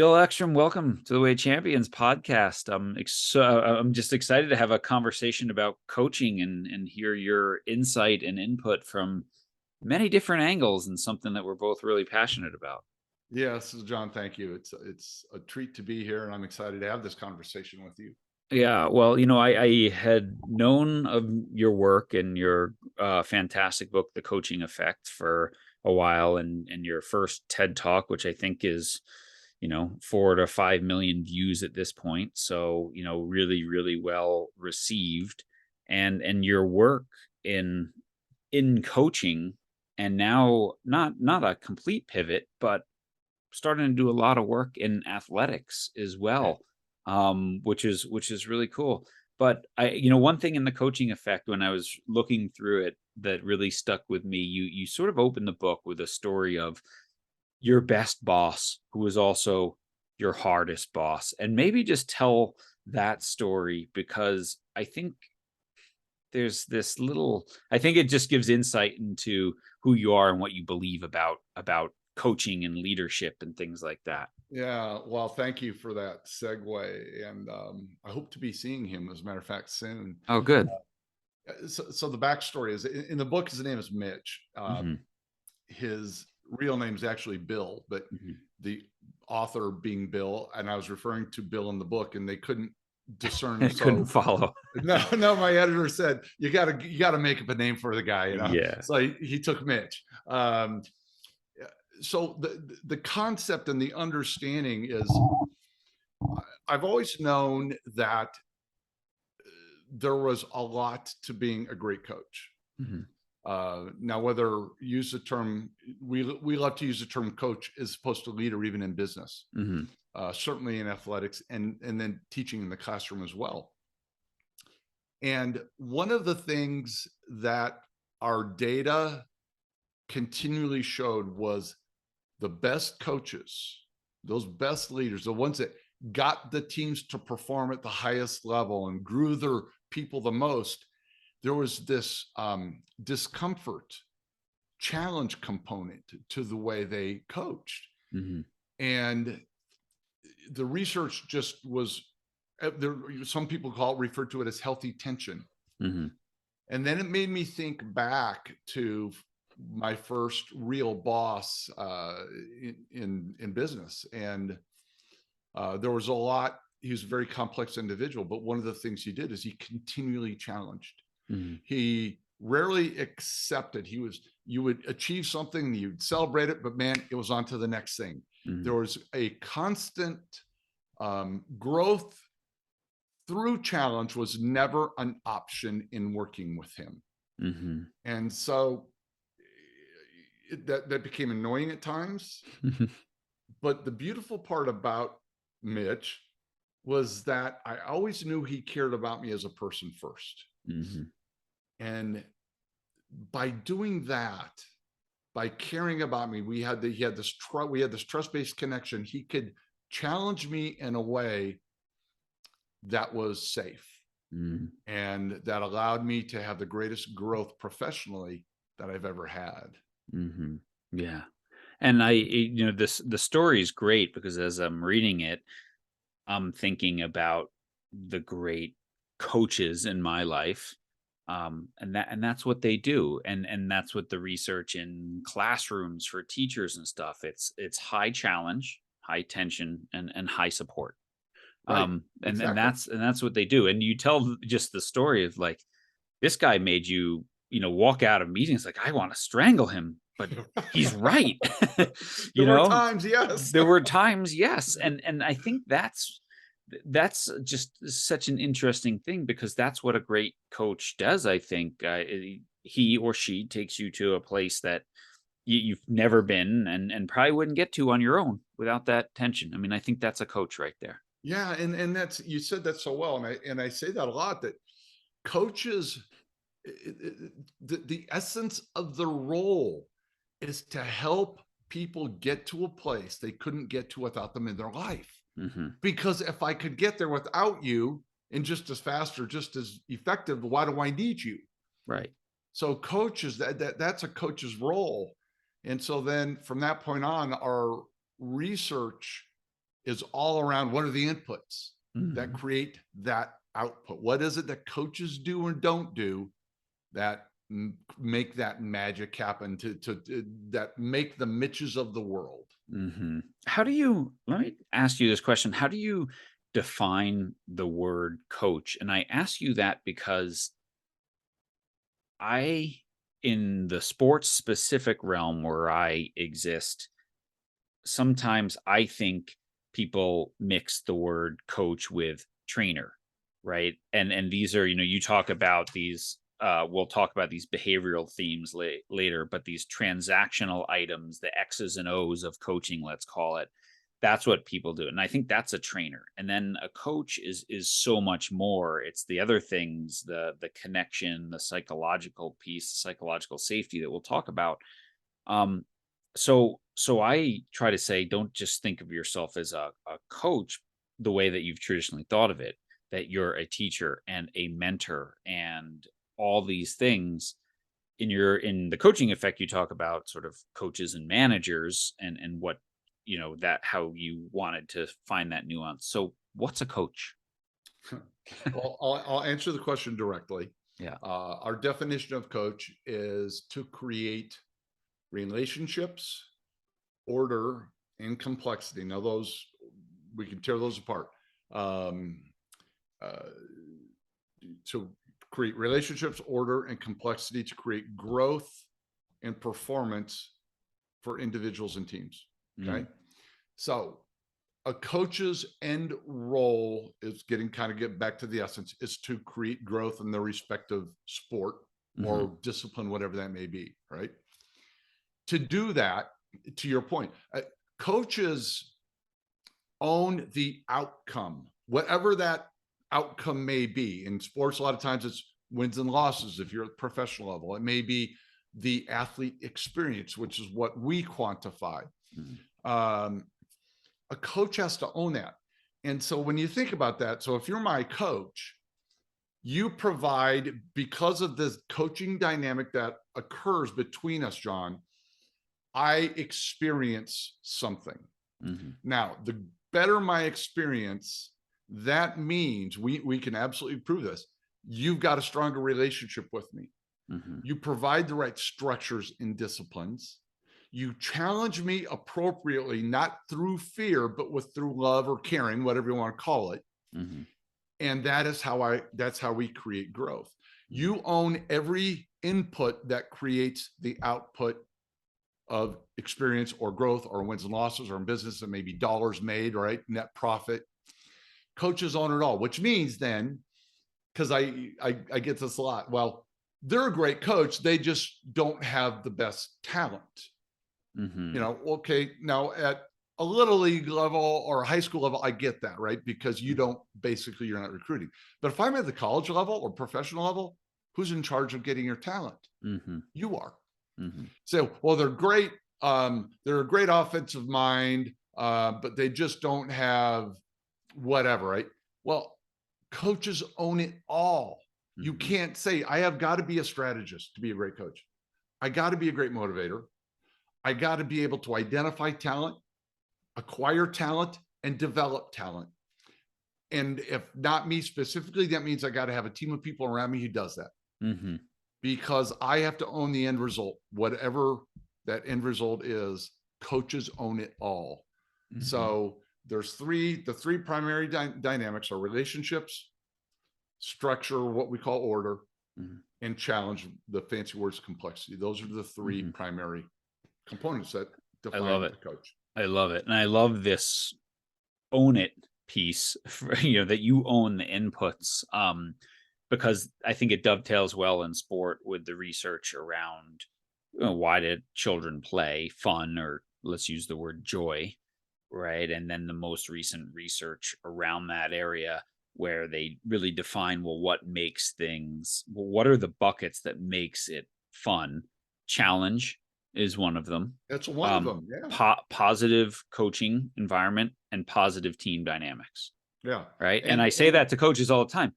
Bill Eckstrom, welcome to the Way Champions podcast. I'm just excited to have a conversation about coaching and hear your insight and input from many different angles and something that we're both really passionate about. Yes, John, thank you. It's a treat to be here, and I'm excited to have this conversation with you. Yeah, well, I had known of your work and your fantastic book, The Coaching Effect, for a while, and your first TED Talk, which I think is 4 to 5 million views at this point. So really, really well received, and your work in in coaching, and now not a complete pivot, but starting to do a lot of work in athletics as Okay. well, which is really cool. But one thing in the coaching effect, when I was looking through it, that really stuck with me, you sort of open the book with a story of your best boss, who was also your hardest boss, and maybe just tell that story, because I think there's this little I think it just gives insight into who you are and what you believe about coaching and leadership and things like that. Yeah, well, thank you for that segue, and I hope to be seeing him, as a matter of fact, soon. Oh, good. So the backstory is in the book. His name is Mitch. Mhm, His real name is actually Bill, but mhm. the author being Bill, and I was referring to Bill in the book, and they couldn't discern. I couldn't So follow. no, no, my editor said you gotta make up a name for the guy. Yeah. So he took Mitch. So the concept and the understanding is I've always known that there was a lot to being a great coach. Mhm, Now, whether use the term we love to use the term coach as opposed to leader, even in business, mhm, certainly in athletics, and then teaching in the classroom as well. And one of the things that our data continually showed was the best coaches, those best leaders, the ones that got the teams to perform at the highest level and grew their people the most, there was this discomfort, challenge component to the way they coached. mhm, And the research just was, there, some people refer to it as healthy tension. mhm, And then it made me think back to my first real boss in business, and there was a lot. He was a very complex individual, but one of the things he did is he continually challenged. mhm, He rarely accepted. You would achieve something, you'd celebrate it, but man, it was on to the next thing. There mhm, was a constant growth through challenge was never an option in working with him. mhm, And so that became annoying at times. But the beautiful part about Mitch was that I always knew he cared about me as a person first. mhm, And by doing that, by caring about me, we had this trust-based connection. He could challenge me in a way that was safe mhm, and that allowed me to have the greatest growth professionally that I've ever had. mhm. Yeah. And the story is great, because as I'm reading it, I'm thinking about the great coaches in my life, and that's what they do, and that's what the research in classrooms for teachers and stuff. It's high challenge, high tension, and high support. Right. And Exactly. that's what they do. And you tell just the story of, like, this guy made walk out of meetings like, I want to strangle him, but he's right. There you were know, times, yes. there were times, yes, and I think that's just such an interesting thing, because that's what a great coach does. I think he or she takes you to a place that you've never been, and probably wouldn't get to on your own without that tension. I mean, I think that's a coach right there. Yeah, and that's, you said that so well, and I say that a lot, that coaches, the essence of the role is to help people get to a place they couldn't get to without them in their life. Hmm. Because if I could get there without you and just as fast or just as effective, why do I need you? Right. So coaches, that's a coach's role. And so then from that point on, our research is all around what are the inputs that Mhm. create that output? What is it that coaches do and don't do that make that magic happen that make the Mitches of the world? Mhm. How do you let me ask you this question. How do you define the word coach? And I ask you that because I, in the sports specific realm where I exist, sometimes I think people mix the word coach with trainer, right? And these are, you talk about these we'll talk about these behavioral themes later, but these transactional items, the X's and O's of coaching, let's call it. That's what people do. And I think that's a trainer. And then a coach is so much more. It's the other things, the connection, the psychological piece, psychological safety that we'll talk about. So I try to say, don't just think of yourself as a coach the way that you've traditionally thought of it, that you're a teacher and a mentor and all these things. In the coaching effect, you talk about sort of coaches and managers and what that how you wanted to find that nuance. So what's a coach? Well, I'll answer the question directly. Yeah. Our definition of coach is to create relationships, order, and complexity. Now, those we can tear those apart. Um, uh, to create relationships, order, and complexity to create growth and performance for individuals and teams. Mm, Okay. So a coach's end role is get back to the essence is to create growth in their respective sport mhm, or discipline, whatever that may be. Right. To do that, to your point, coaches own the outcome, whatever that outcome may be. In sports, a lot of times it's wins and losses. If you're at the professional level, it may be the athlete experience, which is what we quantify. mhm, Um, a coach has to own that. And so when you think about that, so if you're my coach, you provide, because of this coaching dynamic that occurs between us, John, I experience something. mhm, Now, the better my experience, that means we can absolutely prove this. You've got a stronger relationship with me. mhm, You provide the right structures and disciplines. You challenge me appropriately, not through fear, but with through love or caring, whatever you want to call it. mhm, And that's how we create growth. mhm, You own every input that creates the output of experience or growth or wins and losses, or in business, it may be dollars made, right? Net profit. Coaches own it all, which means then, because I get this a lot. Well, they're a great coach. They just don't have the best talent. mhm, Okay, now at a little league level or a high school level, I get that, right? Because mhm, you're not recruiting. But if I'm at the college level or professional level, who's in charge of getting your talent? mhm, You are. mhm, So, well, they're great. They're a great offensive mind, but they just don't have whatever, right? Well, coaches own it all. You mhm, can't say, I have got to be a strategist to be a great coach. I got to be a great motivator. I got to be able to identify talent, acquire talent, and develop talent. And if not me specifically, that means I got to have a team of people around me who does that, mhm, because I have to own the end result, whatever that end result is. Coaches own it all. mhm, So the three primary dynamics are relationships, structure, what we call order, mhm, and challenge, the fancy words complexity. Those are the three mhm. primary components that I love define it. a coach. I love it. And I love this own it piece for, that you own the inputs. Because I think it dovetails well in sport with the research around why did children play fun, or let's use the word joy, right? And then the most recent research around that area where they really define, well, what makes things, well, what are the buckets that makes it fun? Challenge is one of them. That's one of Um, them. Yeah. Positive coaching environment and positive team dynamics, Yeah. right? And And I say that to coaches all the time.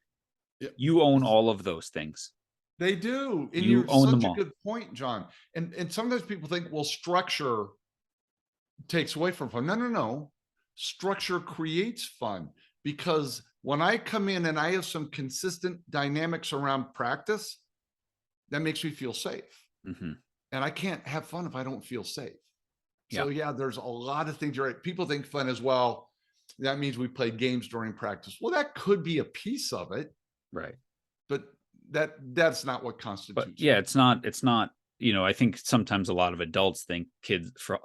yeah, You own all of those things. they do. And You you're own them such a all. good point, John. And sometimes people think, well, structure takes away from fun. No, no, no. Structure creates fun, because when I come in and I have some consistent dynamics around practice, that makes me feel safe. Hmm. And I can't have fun if I don't feel safe. Yeah. So yeah, there's a lot of things. You're right. People think fun as well. That means we play games during practice. Well, that could be a piece of it, Right. but that's not what But constitutes yeah, fun. it's not, I think sometimes a lot of adults think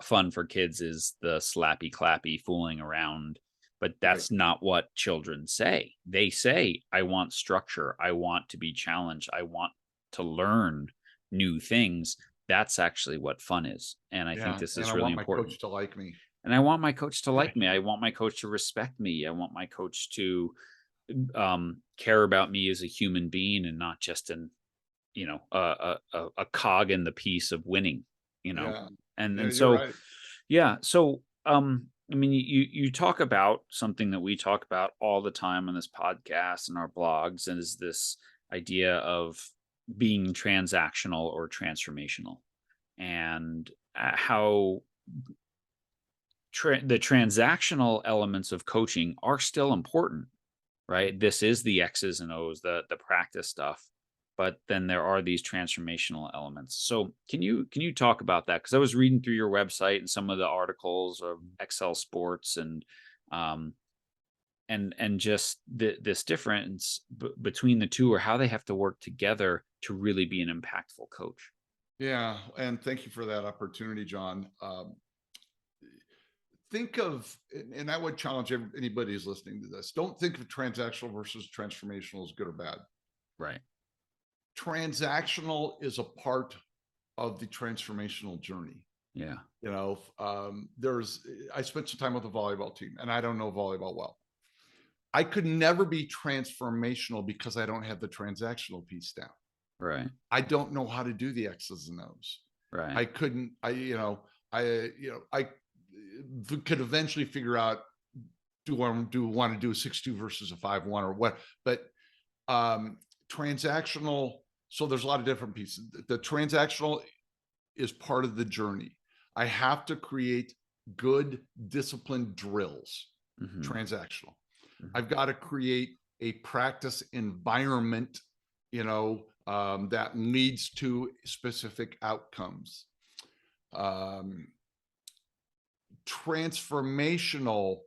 fun for kids is the slappy clappy fooling around, but Right. that's not what children say. They say, I want structure. I want to be challenged. I want to learn new things. That's actually what fun is. And I think Yeah. this And is I really want my important. coach to like me. And I want my coach to like me. I want my coach to respect me. I want my coach to care about me as a human being and not just an a cog in the piece of winning, you know? Yeah. Yeah, And you're so, right. yeah, so, I mean, you talk about something that we talk about all the time on this podcast and our blogs, and is this idea of being transactional or transformational, and, how the transactional elements of coaching are still important, right? This is the X's and O's, the practice stuff, but then there are these transformational elements. So can you talk about that? Because I was reading through your website and some of the articles of Ecsell Sports, um and just this difference between the two, or how they have to work together to really be an impactful coach. Yeah. And thank you for that opportunity, John. Think of, and I would challenge anybody who's listening to this, don't think of transactional versus transformational as good or bad. Right. Transactional is a part of the transformational journey. Yeah. I spent some time with a volleyball team, and I don't know volleyball well. I could never be transformational because I don't have the transactional piece down. Right. I don't know how to do the X's and O's. Right. I couldn't, I could eventually figure out, do I want to do a 6-2 versus a 5-1 or what? But transactional, so there's a lot of different pieces. The transactional is part of the journey. I have to create good disciplined drills, Hmm. transactional. Hmm. I've got to create a practice environment, that leads to specific outcomes. Um, Transformational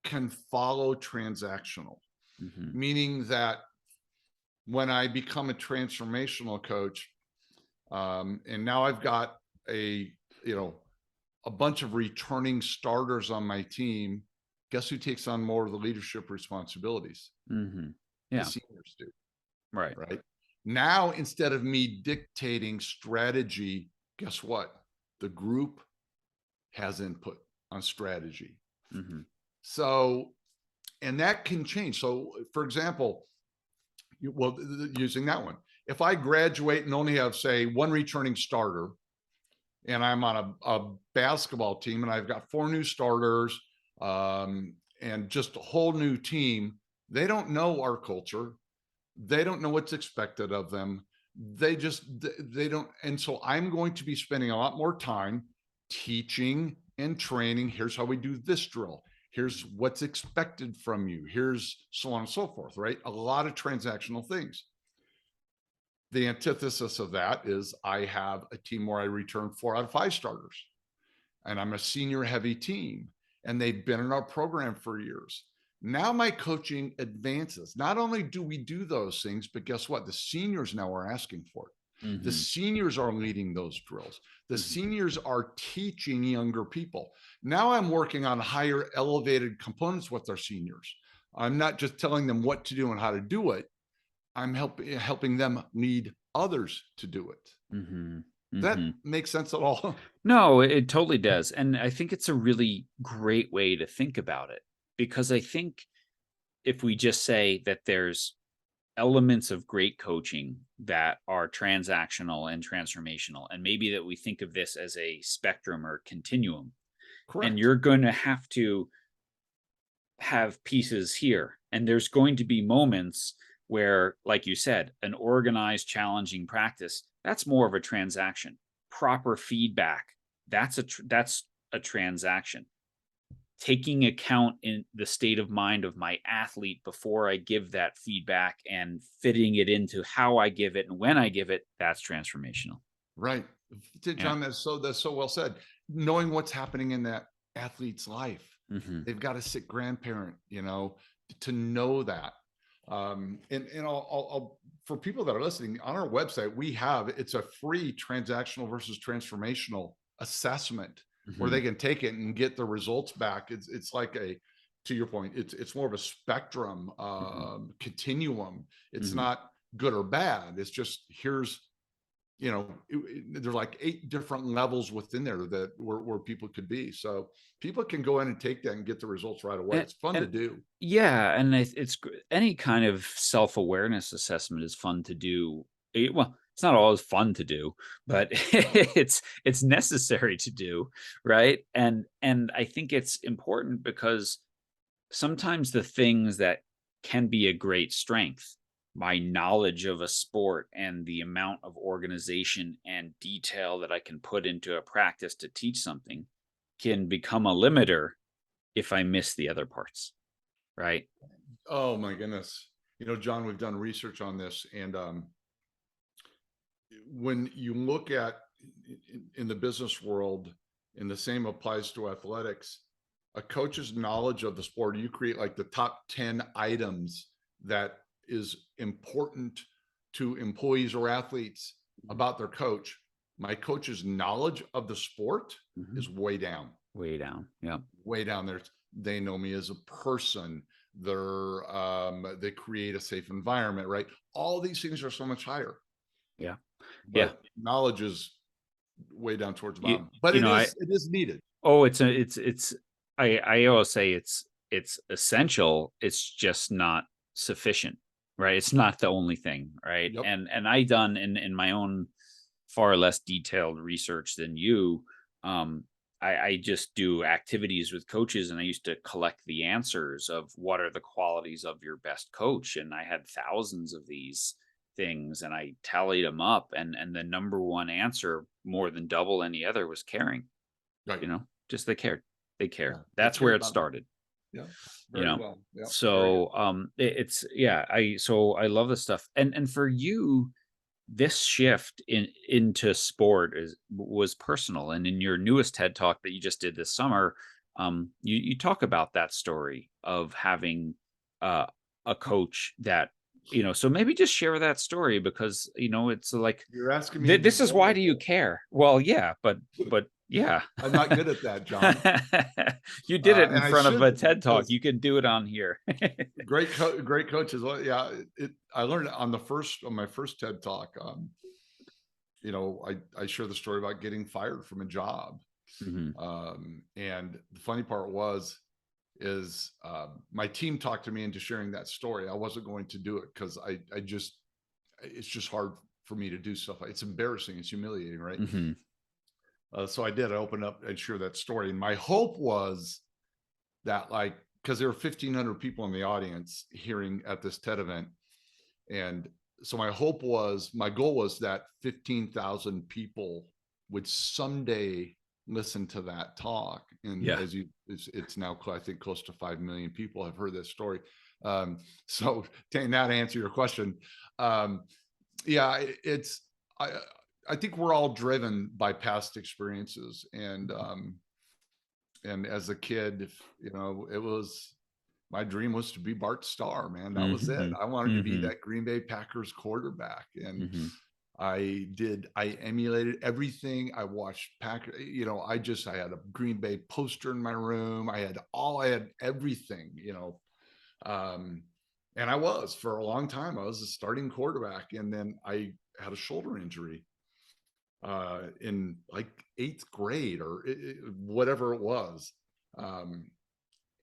can follow transactional, Hmm. meaning that when I become a transformational coach, and now I've got a a bunch of returning starters on my team, guess who takes on more of the leadership responsibilities? Hmm. The Yeah. seniors do, Right. right? Now, instead of me dictating strategy, guess what? The group has input on strategy. Hmm. So, and that can change. So, for example, using that one, if I graduate and only have, say, one returning starter, and I'm on a basketball team and I've got 4 new starters, and just a whole new team, they don't know our culture. They don't know what's expected of them. They don't. And so I'm going to be spending a lot more time teaching and training. Here's how we do this drill. Here's what's expected from you. Here's so on and so forth, right? A lot of transactional things. The antithesis of that is I have a team where I return 4 out of 5 starters, and I'm a senior heavy team, and they've been in our program for years. Now my coaching advances. Not only do we do those things, but guess what? The seniors now are asking for it. The Hmm. seniors are leading those drills. The Hmm. seniors are teaching younger people. Now I'm working on higher elevated components with our seniors. I'm not just telling them what to do and how to do it. I'm helping them lead others to do it. Hmm. That Hmm. makes sense at all? No, it totally does. And I think it's a really great way to think about it, because I think if we just say that there's elements of great coaching that are transactional and transformational, and maybe that we think of this as a spectrum or continuum, and Correct. you're going to have to have pieces here. And there's going to be moments where, like you said, an organized, challenging practice, that's more of a transaction. Proper feedback, that's a transaction. taking account in the state of mind of my athlete before I give that feedback and fitting it into how I give it and when I give it, that's transformational. Right. Yeah. John, that's so well said. Knowing what's happening in that athlete's life. Hmm. They've got a sick grandparent, to know that. And I'll for people that are listening on our website, it's a free transactional versus transformational assessment where Hmm. they can take it and get the results back. It's like to your point, it's more of a spectrum, Hmm. continuum. It's Hmm. not good or bad. It's just there's like 8 different levels within there that where people could be. So people can go in and take that and get the results right away. And, It's fun to and do. yeah, and any kind of self-awareness assessment is fun to do. Well, it's not always fun to do, but it's necessary to do, right? And I think it's important because sometimes the things that can be a great strength, my knowledge of a sport and the amount of organization and detail that I can put into a practice to teach something, can become a limiter if I miss the other parts, right? Oh my goodness. John, we've done research on this, and when you look at in the business world, and the same applies to athletics, a coach's knowledge of the sport, you create like the top 10 items that is important to employees or athletes Mhm. about their coach. My coach's knowledge of the sport Mhm. is way down, Way down. Yeah. way down there. They know me as a person. They create a safe environment, right? All these things are so much higher, Yeah. Yeah. but knowledge is way down towards the You, bottom. But you know, it is needed. it's I always say it's essential. It's just not sufficient, right? It's not the only thing, right? Yep. And I done in my own far less detailed research than you. Um, I just do activities with coaches, and I used to collect the answers of what are the qualities of your best coach, and I had thousands of these things, and I tallied them up, and the number one answer, more than double any other, was caring. Right. Just they cared. Yeah. They That's care where it about me. started. Yeah. You Very know, well. Yeah. Very good. so it's yeah. I love this stuff, and for you, this shift into sport was personal, and in your newest TED talk that you just did this summer, you talk about that story of having uh, a coach that so maybe just share that story, because it's like You're asking me to be this is why do you vulnerable. care? Well, yeah, but yeah. I'm not good at that, John. You did it in And I front of should a be, TED talk. because You can do it on here. great coaches. Well, yeah, I learned on my first TED talk. I share the story about getting fired from a job. Mhm. And the funny part is my team talked to me into sharing that story. I wasn't going to do it because it's just hard for me to do stuff. It's embarrassing. It's humiliating, right? Mhm. So I did. I opened up and share that story. And my hope was that, like, because there were 1,500 people in the audience hearing at this TED event. And so my goal was that 15,000 people would someday listen to that talk. And Yeah. it's now, I think, close to 5 million people have heard this story. So to now to answer your question, um, yeah, I, I think we're all driven by past experiences. And as a kid, if it was my dream was to be Bart Starr, man. That was it. Mhm. I wanted to be Mhm. that Green Bay Packers quarterback. And Mhm. I emulated everything. I watched I had a Green Bay poster in my room. I had everything, um, and for a long time, I was a starting quarterback. And then I had a shoulder injury in like 8th grade, or whatever it was. Um,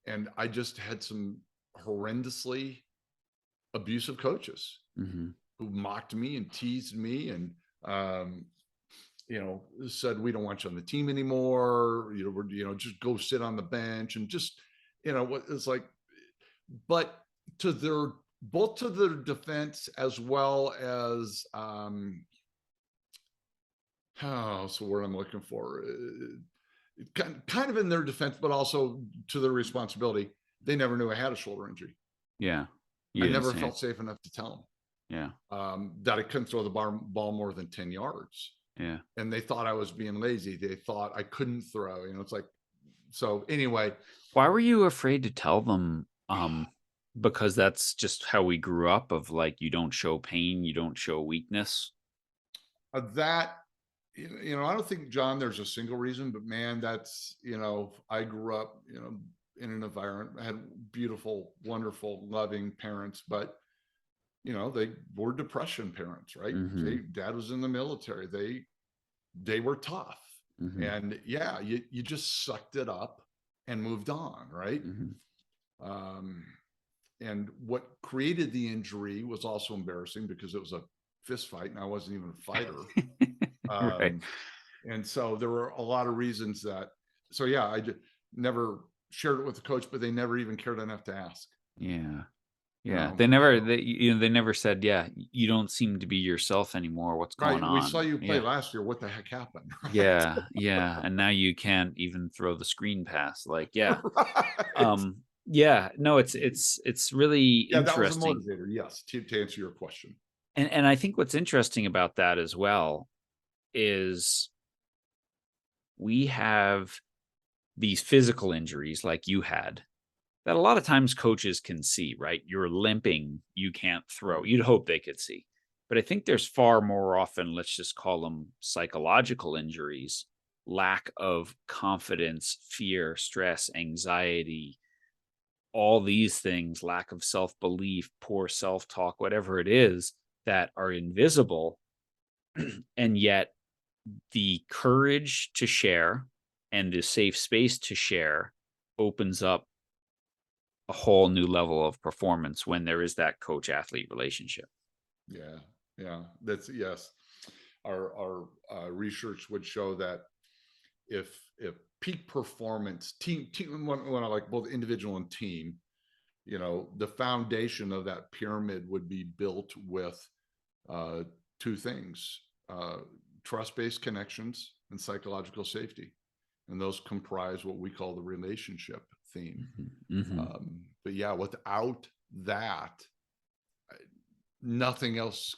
and I just had some horrendously abusive coaches Mhm. who mocked me and teased me, and um, said, "We don't want you on the team anymore. Just go sit on the bench," and just what it's like. But to their both to their defense, as well as oh, what's the word I'm looking for? kind of in their defense, but also to their responsibility, they never knew I had a shoulder injury. Yeah. You I didn't never say felt it. safe enough to tell Yeah. them that I couldn't throw the ball more than 10 yards. Yeah. And they thought I was being lazy. They thought I couldn't throw. It's like, so anyway, Why were you afraid to tell them? Because that's just how we grew up of like, you don't show pain, you don't show weakness. that, I don't think, John, there's a single reason, but man, that's, I grew up, in an environment, I had beautiful, wonderful, loving parents, but they were depression parents, right? Mm-hmm. Dad was in the military. They were tough. Mm-hmm. And yeah, you just sucked it up and moved on, right? Mm-hmm. And what created the injury was also embarrassing because it was a fist fight and I wasn't even a fighter. Right. And so there were a lot of reasons that, so yeah, I just never shared it with the coach, but they never even cared enough to ask. Yeah. You Yeah. know, They never, so, they never said, yeah, you don't seem to be yourself anymore. What's going right. We saw on? you play Yeah. last year. What the heck happened? Right. Yeah. Yeah. And now you can't even throw the screen pass. Like, yeah. Right. Yeah. No, it's really Yeah, that was a interesting. motivator. Yes, to answer your question. And I think what's interesting about that as well is we have these physical injuries like you had that a lot of times coaches can see, right? You're limping, you can't throw. You'd hope they could see. But I think there's far more often, let's just call them psychological injuries, lack of confidence, fear, stress, anxiety, all these things, lack of self belief, poor self talk, whatever it is that are invisible. And yet the courage to share and the safe space to share opens up a whole new level of performance when there is that coach athlete relationship. Yeah, yeah, that's yes. Our research would show that if peak performance team when I like both individual and team, the foundation of that pyramid would be built with uh, two things: uh, trust-based connections and psychological safety, and those comprise what we call the relationship theme. Mm-hmm. Mm-hmm. But yeah, without that, nothing else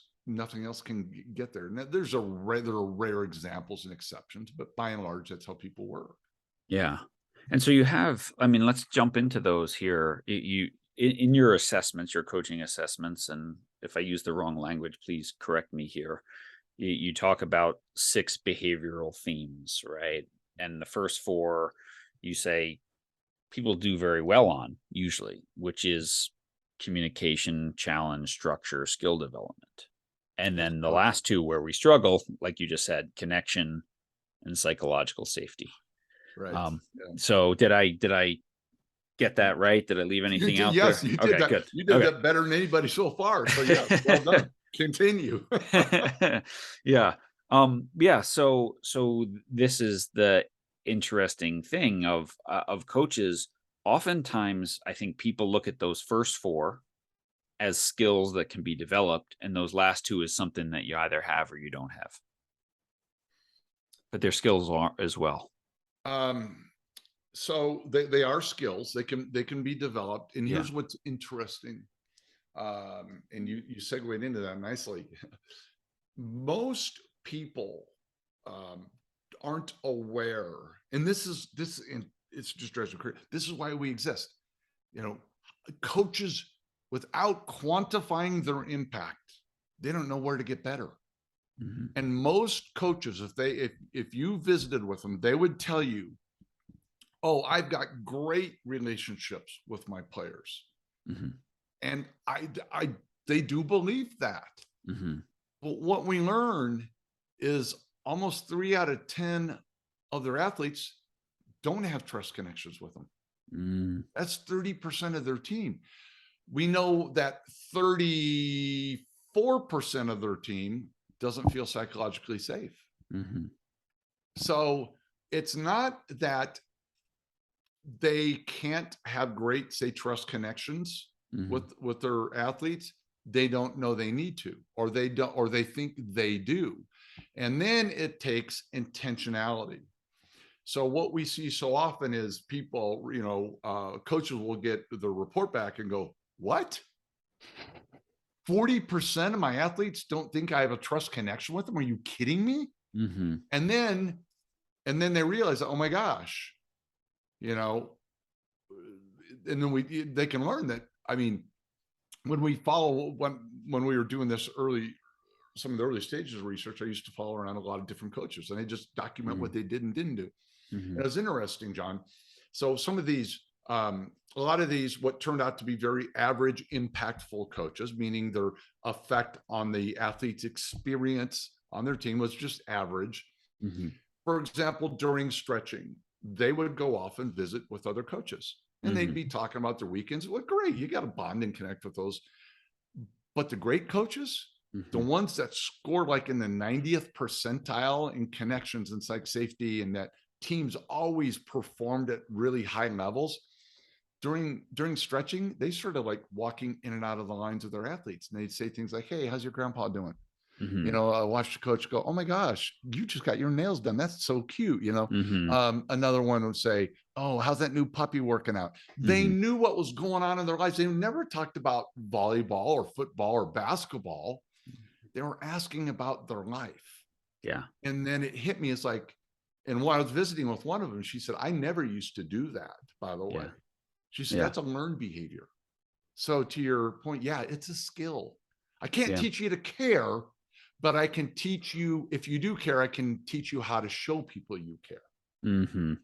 can get there. Now, there are rare examples and exceptions, but by and large, that's how people work. Yeah. And so you have, I mean, let's jump into those here. In your assessments, your coaching assessments, and if I use the wrong language, please correct me here. You talk about 6 behavioral themes, right? And the first 4 you say people do very well on usually, which is communication, challenge, structure, skill development. And That's then the perfect. last 2 where we struggle, like you just said, connection and psychological safety. Right. Um, Yeah. so did I get that right? Did I leave You anything did, out there? yes, you did Okay, that. good. You did Okay. that better than anybody so far. So yes, well done. Continue. Yeah. Yeah, so this is the interesting thing of coaches. Oftentimes, I think people look at those first 4 as skills that can be developed, and those last 2 is something that you either have or you don't have. But their skills are as well. um, so they are skills. They can be developed. And Yeah. here's what's interesting. And you segued into that nicely. Most people um, aren't aware, and and it's just drives me crazy. This is why we exist. You know, coaches, without quantifying their impact, they don't know where to get better. Mhm. And most coaches, if you visited with them, they would tell you, "Oh, I've got great relationships with my players," Mhm. and I they do believe that. Mhm. But what we learn is almost 3 out of 10 of their athletes don't have trust connections with them. Mm. That's 30% of their team. We know that 34% of their team doesn't feel psychologically safe. Mhm. So it's not that they can't have great, say, trust connections Mhm. with their athletes. They don't know they need to, or they don't, or they think they do. And then it takes intentionality. So what we see so often is people, coaches will get the report back and go, what? 40% of my athletes don't think I have a trust connection with them. Are you kidding me? Mhm. And then, they realize, oh my gosh, you know, and then they can learn that. I mean, when we follow, when we were doing this some of the early stages of research, I used to follow around a lot of different coaches, and they just document what Mhm. they did and didn't do. And it Mhm. was interesting, John. So some of these, a lot of these, what turned out to be very average, impactful coaches, meaning their effect on the athlete's experience on their team was just average. Mhm. For example, during stretching, they would go off and visit with other coaches, and they'd Mhm. be talking about their weekends. Well, great, you got to bond and connect with those. But the great coaches, the Mhm. ones that score like in the 90th percentile in connections and psych safety, and that teams always performed at really high levels during stretching, they started like walking in and out of the lines of their athletes, and they'd say things like, "Hey, how's your grandpa doing?" Mhm. I watched the coach go, "Oh my gosh, you just got your nails done. That's so cute." Mhm. Another one would say, "Oh, how's that new puppy working out?" They Mhm. knew what was going on in their lives. They never talked about volleyball or football or basketball. They were asking about their life. Yeah. And then it hit me. It's like, and when I was visiting with one of them, she said, "I never used to do that, by the way." Yeah. She said, Yeah. "That's a learned behavior." So to your point, yeah, it's a skill. I can't Yeah. teach you to care, but I can teach you, if you do care, I can teach you how to show people you care. Mhm.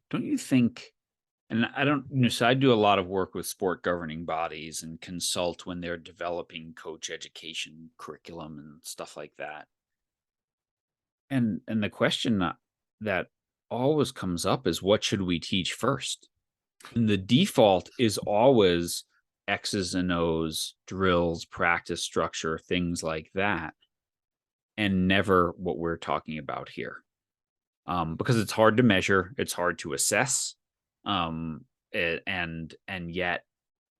Don't you think, and I don't, so I do a lot of work with sport governing bodies and consult when they're developing coach education curriculum and stuff like that. And the question that always comes up is, what should we teach first? And the default is always X's and O's, drills, practice structure, things like that, and never what we're talking about here. Because it's hard to measure, it's hard to assess, and yet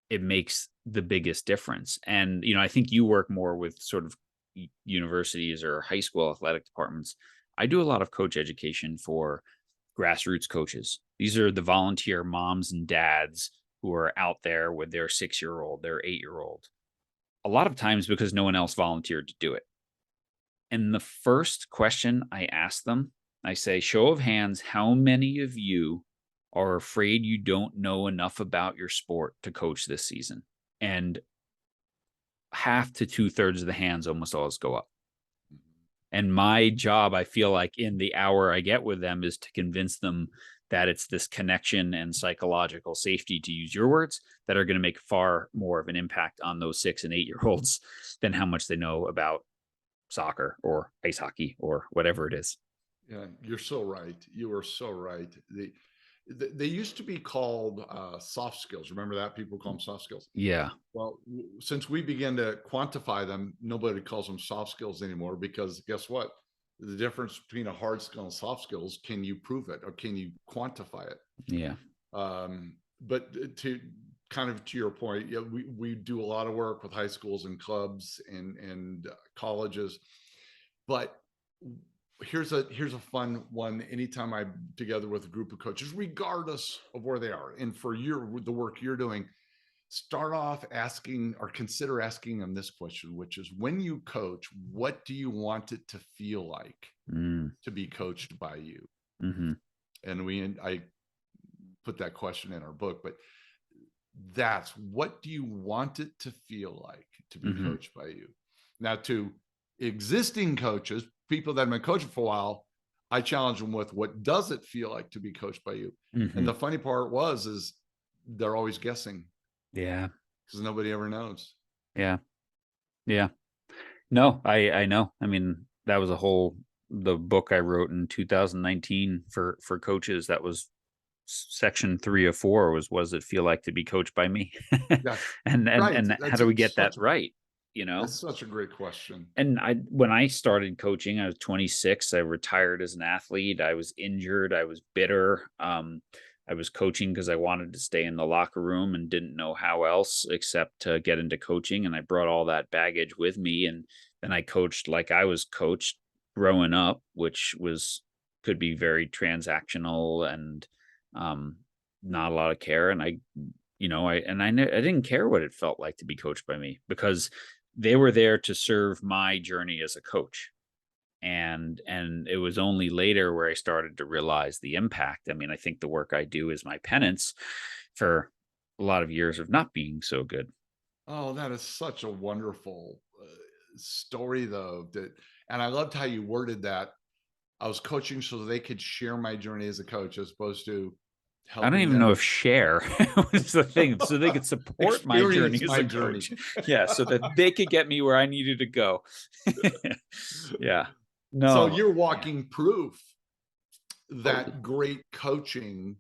it makes the biggest difference. And I think you work more with sort of universities or high school athletic departments. I do a lot of coach education for grassroots coaches. These are the volunteer moms and dads who are out there with their 6-year old, their 8-year old. A lot of times because no one else volunteered to do it. And the first question I ask them, I say, show of hands, how many of you are afraid you don't know enough about your sport to coach this season? And half to two-thirds of the hands almost always go up. And my job, I feel like in the hour I get with them, is to convince them that it's this connection and psychological safety, to use your words, that are going to make far more of an impact on those 6 and 8 year olds than how much they know about soccer or ice hockey or whatever it is. Yeah, you're so right. You are so right. They used to be called soft skills. Remember that? People call them soft skills. Yeah. Well, since we began to quantify them, nobody calls them soft skills anymore, because guess what? The difference between a hard skill and soft skills, can you prove it or can you quantify it? Yeah. But to kind of to your point, yeah, we do a lot of work with high schools and clubs and colleges. But here's a fun one. Anytime I'm together with a group of coaches, regardless of where they are, and for the work you're doing, start off asking or consider asking them this question, which is, when you coach, what do you want it to feel like Mm. to be coached by you? Hmm. And I put that question in our book, but that's, what do you want it to feel like to be Hmm. coached by you? Now, to existing coaches, people that have been coaching for a while, I challenge them with, what does it feel like to be coached by you? And Hmm. the funny part is they're always guessing, Yeah. because nobody ever knows. Yeah. Yeah. No, I know. I mean, that was the book I wrote in 2019 for coaches. That was section 3 of 4, was, what does it feel like to be coached by me? Yeah, right. And how do we get that right? You know? That's such a great question. And when I started coaching, I was 26. I retired as an athlete. I was injured. I was bitter. I was coaching because I wanted to stay in the locker room and didn't know how else except to get into coaching. And I brought all that baggage with me. And then I coached like I was coached growing up, which was could be very transactional and um, not a lot of care. And I didn't care what it felt like to be coached by me, because they were there to serve my journey as a coach. And it was only later where I started to realize the impact. I mean, I think the work I do is my penance for a lot of years of not being so good. Oh, that is such a wonderful story, though. And I loved how you worded that. I was coaching so they could share my journey as a coach, as opposed to I don't helping even know them if share was the thing, so they could support my journey experience as my a journey. coach. Yeah, so that they could get me where I needed to go. Yeah. So No. you're Yeah, walking proof totally. that great coaching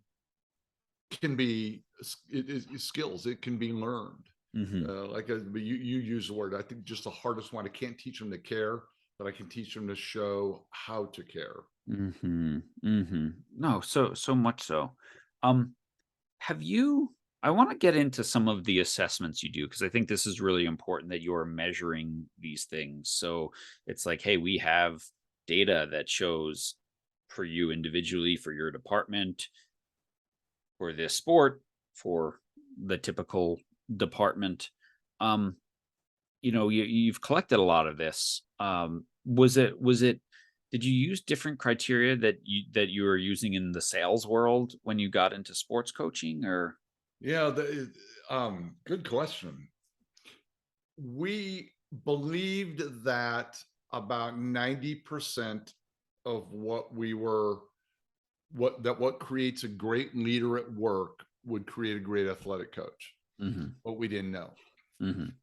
can be it is skills. It can be learned. Mhm. But you use the word. I think just the hardest one. I can't teach them to care, but I can teach them to show how to care. Mhm. Mhm. No, so much so. Um, have you I wanna get into some of the assessments you do, because I think this is really important that you're measuring these things. So it's like, hey, we have data that shows for you individually, for your department, for this sport, for the typical department. Um, you've collected a lot of this. Was it did you use different criteria that you were using in the sales world when you got into sports coaching, or Yeah, good question. We believed that about 90% of what creates a great leader at work would create a great athletic coach. Mhm. But we didn't know. Mhm.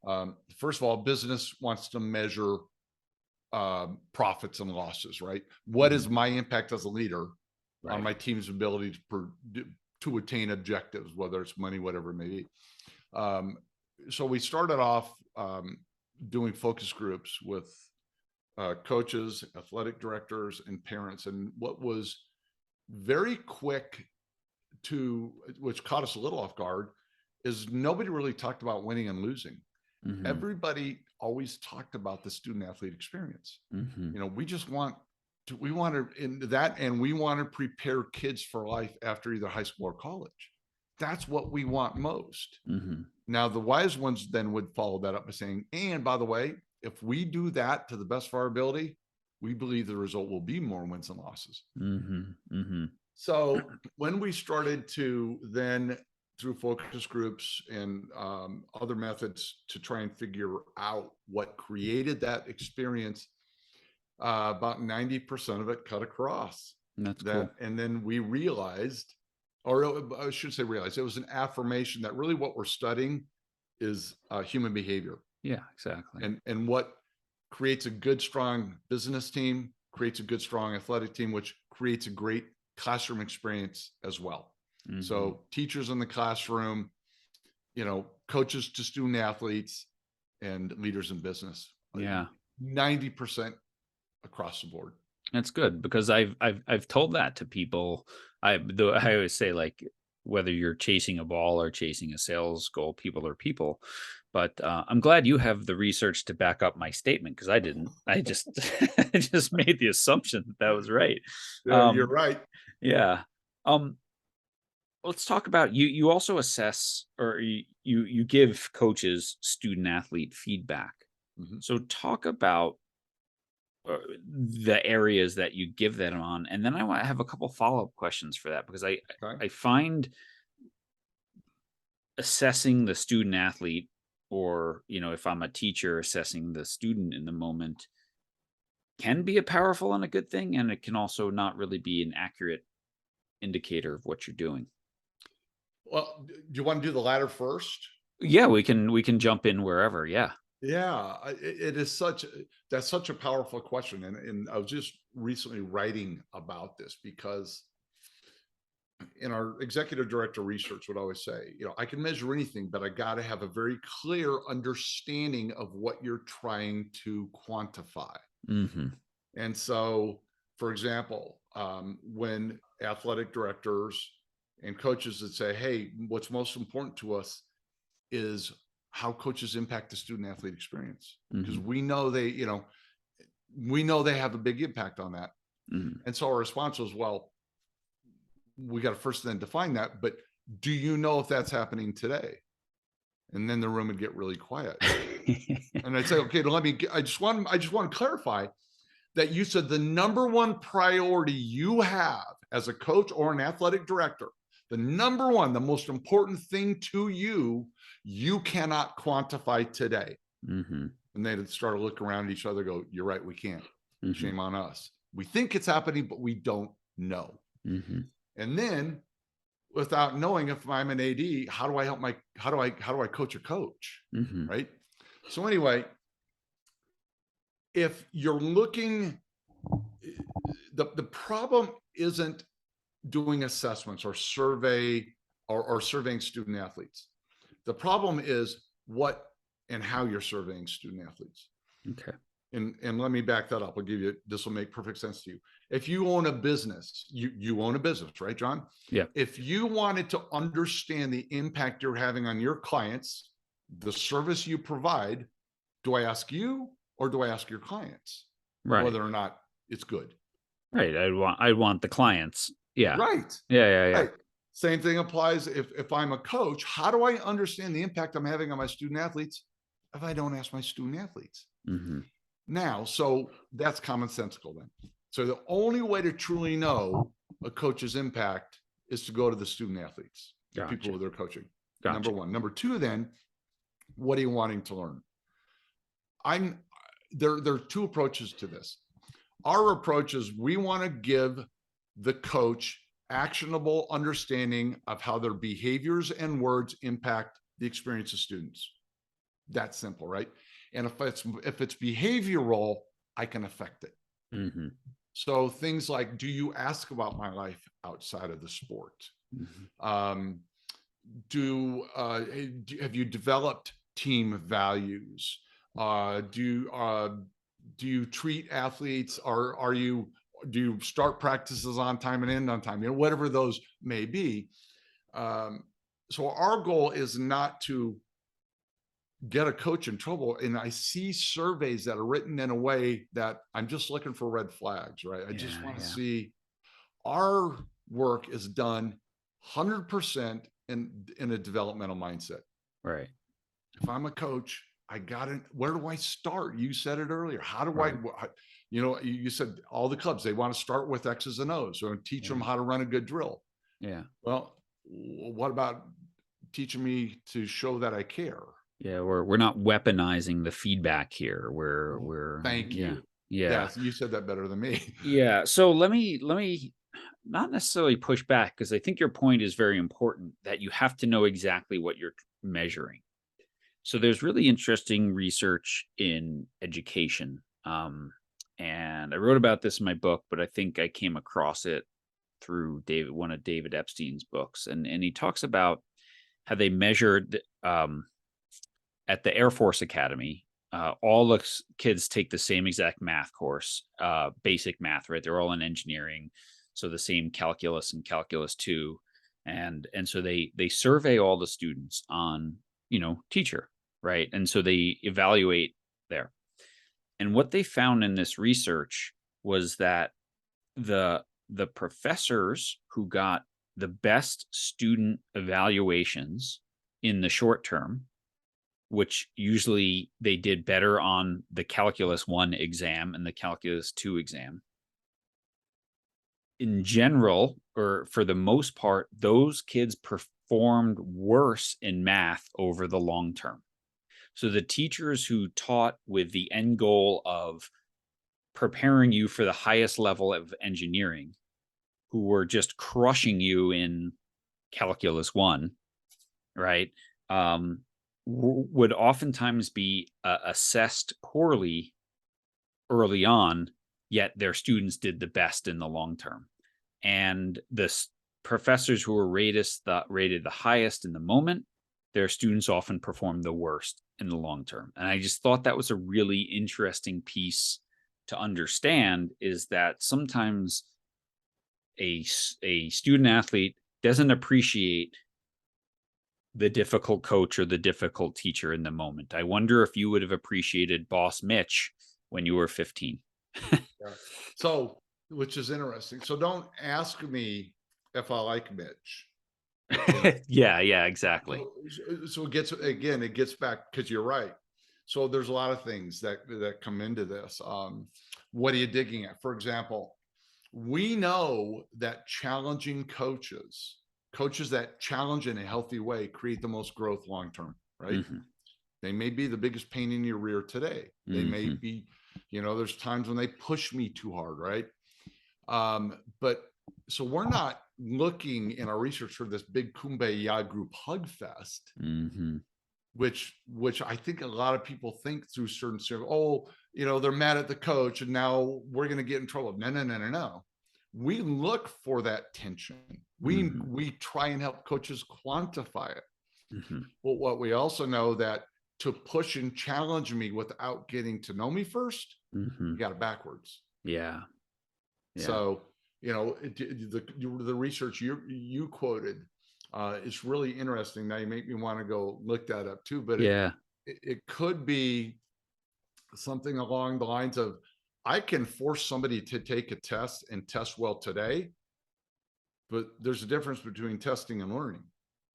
First of all, business wants to measure profits and losses, right? What is Mhm. my impact as a leader on Right. my team's ability to attain objectives, whether it's money, whatever it may be. Um, so we started off doing focus groups with coaches, athletic directors, and parents. And what was very quick which caught us a little off guard, is nobody really talked about winning and losing. Mhm. Everybody always talked about the student athlete experience. Mhm. We just we want to in that, and we want to prepare kids for life after either high school or college. That's what we want most. Mhm. Now, the wise ones then would follow that up by saying, and by the way, if we do that to the best of our ability, we believe the result will be more wins and losses. Mhm. Mhm. So when we started to then, through focus groups and other methods, to try and figure out what created that experience, about 90% of it cut across That's that. cool. And then we realized, or I should say realized, it was an affirmation that really what we're studying is human behavior, Yeah, exactly. and what creates a good, strong business team creates a good, strong athletic team, which creates a great classroom experience as well. Mhm. So teachers in the classroom, coaches to student athletes, and leaders in business, Yeah. 90% across the board. That's good, because I've told that to people. I always say, like, whether you're chasing a ball or chasing a sales goal, people are people. But I'm glad you have the research to back up my statement, because I didn't. I just I just made the assumption that that was right. Yeah, you're Um, right. yeah. Um, let's talk about you. You also assess, or you give coaches student athlete feedback. Mhm. So talk about the areas that you give them on, and then I want to have a couple follow-up questions for that, because I Okay. I find assessing the student athlete, or if I'm a teacher assessing the student in the moment, can be a powerful and a good thing, and it can also not really be an accurate indicator of what you're doing. Well, do you want to do the latter first? Yeah, we can jump in wherever. Yeah. Yeah, it is that's such a powerful question, and I was just recently writing about this because in our executive director research would always say, I can measure anything, but I got to have a very clear understanding of what you're trying to quantify. Mhm. And so, for example, when athletic directors and coaches that say, hey, what's most important to us is how coaches impact the student athlete experience, because Mhm. we know they have a big impact on that. Mhm. And so our response was, well, we got to first then define that, but do you know if that's happening today? And then the room would get really quiet. And I'd say, okay, I just want to clarify that you said the number one priority you have as a coach or an athletic director, the number one, the most important thing to you, you cannot quantify today. Mhm. And they'd start to look around at each other, go, you're right, we can't. Mhm. Shame on us. We think it's happening, but we don't know. Mhm. And then without knowing, if I'm an AD, how do I coach a coach? Mhm. Right. So anyway, if you're looking, the problem isn't doing assessments or surveying student athletes. The problem is what and how you're surveying student athletes. Okay. And let me back that up. I'll give you, this will make perfect sense to you. If you own a business, you own a business, right, John? Yeah. If you wanted to understand the impact you're having on your clients, the service you provide, do I ask you or do I ask your clients Right. whether or not it's good? Right. I want the clients. Yeah. Right. Yeah. Right. Same thing applies if I'm a coach. How do I understand the impact I'm having on my student athletes if I don't ask my student athletes? Mhm. Now, so that's commonsensical then. So the only way to truly know a coach's impact is to go to the student athletes, the people Gotcha. who they're coaching. Gotcha. Number one. Number two, then, what are you wanting to learn? There are two approaches to this. Our approach is we want to give the coach actionable understanding of how their behaviors and words impact the experience of students. That's simple, right? And if it's behavioral, I can affect it. Mhm. So things like, do you ask about my life outside of the sport? Mhm. Um, have you developed team values? Do you treat athletes, or do you start practices on time and end on time? Whatever those may be. So our goal is not to get a coach in trouble. And I see surveys that are written in a way that I'm just looking for red flags, right? I just want to Yeah. see our work is done 100% in a developmental mindset. Right. If I'm a coach, where do I start? You said it earlier. How do Right. you said all the clubs, they want to start with X's and O's or teach them how to run a good drill. Yeah. Well, what about teaching me to show that I care? Yeah. We're not weaponizing the feedback here. We're Thank yeah. you. Yeah. Yes, you said that better than me. Yeah. So let me not necessarily push back, because I think your point is very important, that you have to know exactly what you're measuring. So there's really interesting research in education. And I wrote about this in my book, but I think I came across it through one of David Epstein's books. And he talks about how they measured at the Air Force Academy. All the kids take the same exact math course, basic math, right? They're all in engineering, so the same calculus and calculus two, and so they survey all the students on teacher, right? And so they evaluate there. And what they found in this research was that the professors who got the best student evaluations in the short term, which usually they did better on the calculus 1 exam and the calculus 2 exam. In general, or for the most part, those kids performed worse in math over the long term. So the teachers who taught with the end goal of preparing you for the highest level of engineering, who were just crushing you in calculus 1, right? Would oftentimes be assessed poorly early on, yet their students did the best in the long term. And professors who were rated the highest in the moment, their students often performed the worst in the long term. And I just thought that was a really interesting piece to understand, is that sometimes a student athlete doesn't appreciate the difficult coach or the difficult teacher in the moment. I wonder if you would have appreciated Boss Mitch when you were 15. Yeah. So which is interesting. So don't ask me if I like Mitch, you know. Yeah, exactly. So it gets back, because you're right. So there's a lot of things that come into this. What are you digging at? For example, we know that challenging coaches that challenge in a healthy way, create the most growth long term, right? Hmm. They may be the biggest pain in your rear today. They may Hmm. be, there's times when they push me too hard, right? But so we're not looking in our research for this big kumbaya group hug fest, Hmm. which I think a lot of people think through certain, oh, they're mad at the coach and now we're going to get in trouble. No, no, no, no, no. We look for that tension. Hmm. We try and help coaches quantify it. Hmm. But what we also know that to push and challenge me without getting to know me first, Hmm. you got it backwards. Yeah. Yeah. So, the research you quoted is really interesting. Now you make me want to go look that up too. But Yeah. it could be something along the lines of, I can force somebody to take a test and test well today, but there's a difference between testing and learning,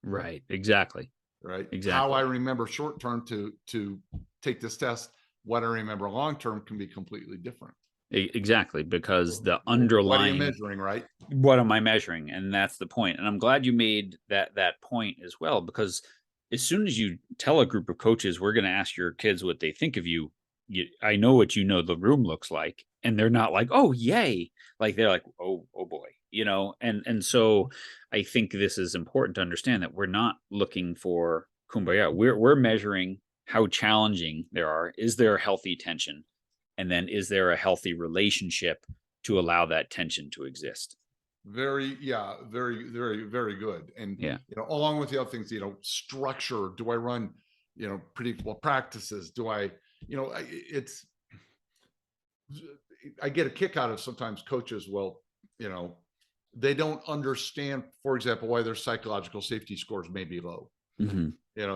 Right. Exactly. right? How I Exactly. remember short term to take this test, what I remember long term can be completely different. Exactly. Because the What are you underlying, measuring, right? what am I measuring? And that's the point. And I'm glad you made that point as well, because as soon as you tell a group of coaches, we're going to ask your kids what they think of you, I know what the room looks like, and they're not like, oh yay, like they're like, oh boy, and so I think this is important to understand, that we're not looking for kumbaya. We're measuring how challenging there are. Is there a healthy tension? And then is there a healthy relationship to allow that tension to exist? Very, very, very good. And Yeah. along with the other things, structure. Do I run, predictable practices? Do I, it's I get a kick out of sometimes coaches will, you know, they don't understand, for example, why their psychological safety scores may be low, Hmm.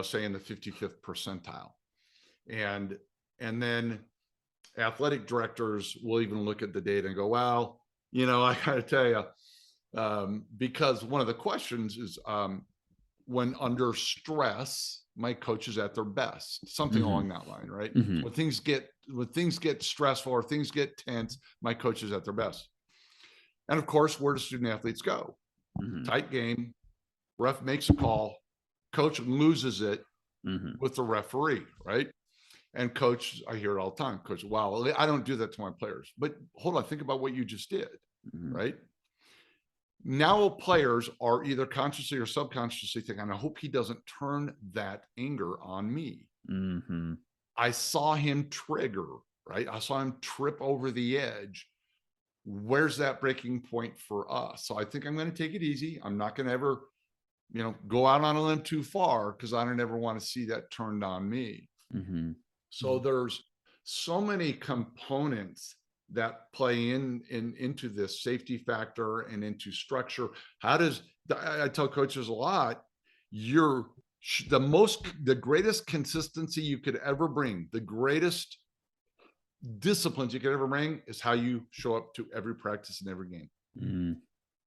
say in the 55th percentile. And and then athletic directors will even look at the data and go, well, I gotta tell you, because one of the questions is, when under stress, my coach is at their best, something Hmm. along that line, right? Hmm. When things get stressful or things get tense, my coach is at their best. And of course, where do student athletes go? Hmm. Tight game, ref makes a call, coach loses it Hmm. with the referee, right? And coach, I hear it all the time, coach, wow, I don't do that to my players. But hold on, think about what you just did, Hmm. right? Now players are either consciously or subconsciously thinking, I hope he doesn't turn that anger on me. Hmm. I saw him trigger, right? I saw him trip over the edge. Where's that breaking point for us? So I think I'm going to take it easy. I'm not going to ever, go out on a limb too far, because I don't ever want to see that turned on me. Hmm. So there's so many components that play into this safety factor and into structure. How does I tell coaches a lot, you're the greatest consistency you could ever bring, the greatest disciplines you could ever bring, is how you show up to every practice and every game. Hmm.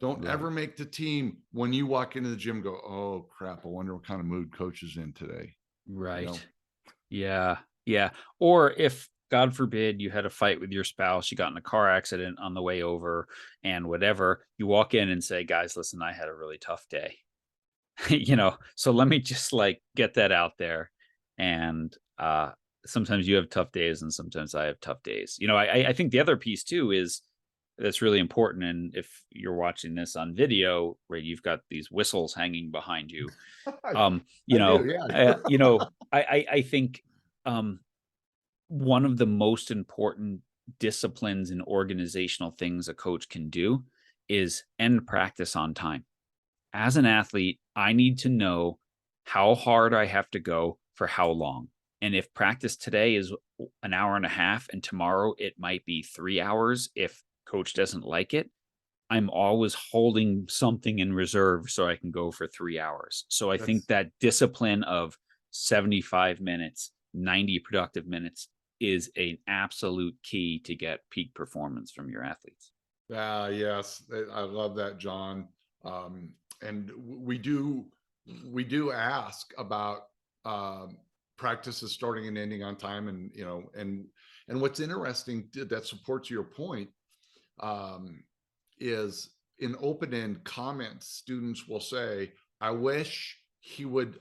Don't Right. ever make the team, when you walk into the gym, go, oh crap, I wonder what kind of mood coach is in today. You Right. know, Yeah. Yeah. Or if, God forbid, you had a fight with your spouse, you got in a car accident on the way over, and whatever, you walk in and say, guys, listen, I had a really tough day. So let me just like get that out there. And sometimes you have tough days and sometimes I have tough days. I think the other piece too is that's really important. And if you're watching this on video, right, you've got these whistles hanging behind you. I, Um, you I do, know, yeah. I think um one of the most important disciplines and organizational things a coach can do is end practice on time. As an athlete, I need to know how hard I have to go for how long. And if practice today is an hour and a half and tomorrow it might be 3 hours, if coach doesn't like it, I'm always holding something in reserve so I can go for 3 hours. So I think That's that discipline of 75 minutes, 90 productive minutes is an absolute key to get peak performance from your athletes. Yes, I love that, John. And we do ask about practices starting and ending on time, and and what's interesting that supports your point um, is in open-end comments, students will say, "I wish he would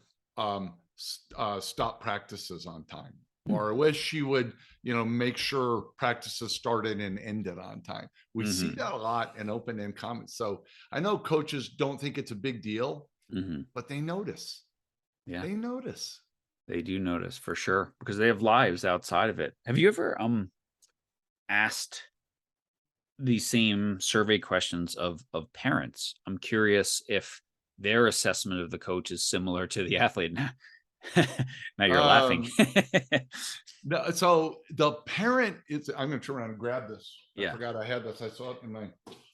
stop practices on time," or "I wish he would, make sure practices started and ended on time." We see Hmm. that a lot in open-end comments. So I know coaches don't think it's a big deal, Hmm. but they notice. Yeah, They notice. they do notice for sure because they have lives outside of it. Have you ever asked the same survey questions of parents? I'm curious if their assessment of the coach is similar to the athlete. Now you're laughing. Um, no, so the parent is, I'm going to turn around and grab this. I Yeah. forgot I had this. I saw it in my,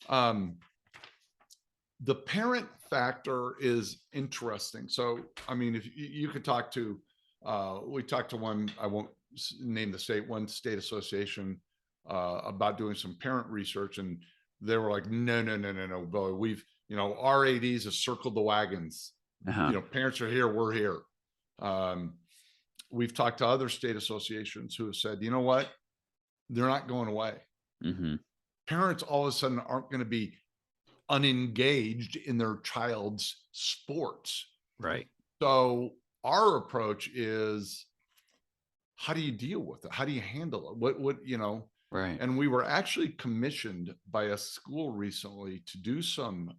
um, the parent factor is interesting. So, I mean, if you could talk to, we talked to one, I won't name the state, one state association about doing some parent research. And they were like, no, no, no, no, no, Bo, our ADs have circled the wagons. Uh-huh. Parents are here, we're here. Um, we've talked to other state associations who have said, you know what? They're not going away. Hmm. Parents all of a sudden aren't going to be unengaged in their child's sports. Right. So our approach is, how do you deal with it? How do you handle it? Right. And we were actually commissioned by a school recently to do some